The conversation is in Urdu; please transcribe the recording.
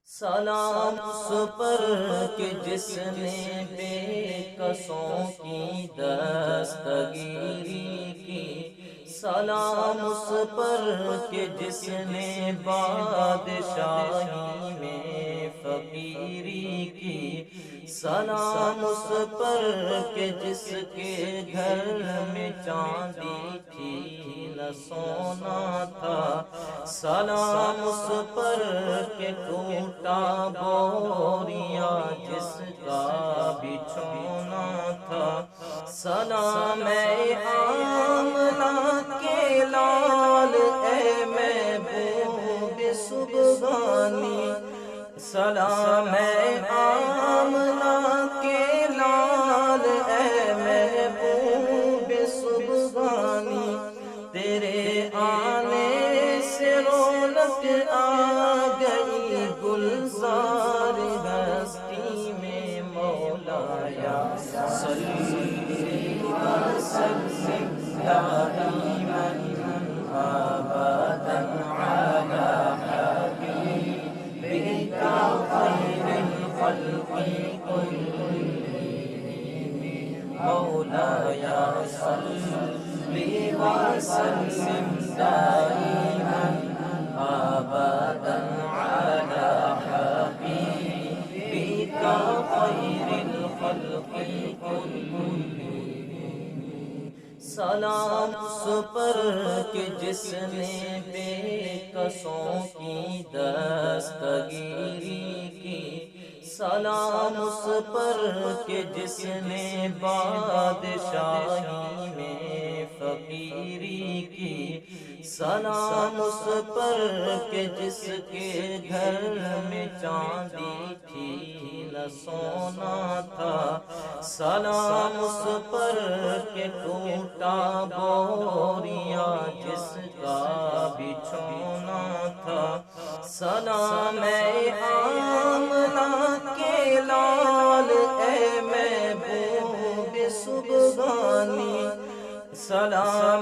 سلام اس پر کہ جس نے بے کسوں کی دستگیری کی، سلام اس پر کہ جس نے بادشاہی میں فقیری کی، سلام اس پر کہ جس کے گھر میں چاندی تھی نہ سونا تھا، سلام اس پر کہ ٹوٹا بوریا جس کا بچھونا تھا، سلام اے آمنہ کے لال اے محبوب سبحانی، سلام اے آمنہ کے لال اے محبوب سبحانی، تیرے آنے سے رونق آ گئی گلزار ہستی میں، مولایا صلی وسلم دائما ابدا علی حبیبک خیر الخلق کلہم، مولایا صلی وسلم دائما ابدا علی حبیبک خیر الخلق کلہم، سلام اس پر کہ جس نے بے کسوں کی دستگیری کی، سلام اس پر کہ جس نے بادشاہی میں فقیری کی، سلام اس پر کہ جس کے گھر میں چاندی تھی نہ سونا تھا، سلام اس پر کہ ٹوٹا بوریا جس کا بچھونا تھا، سلام اے آمنہ کے لال اے محبوب سبحانی، سلام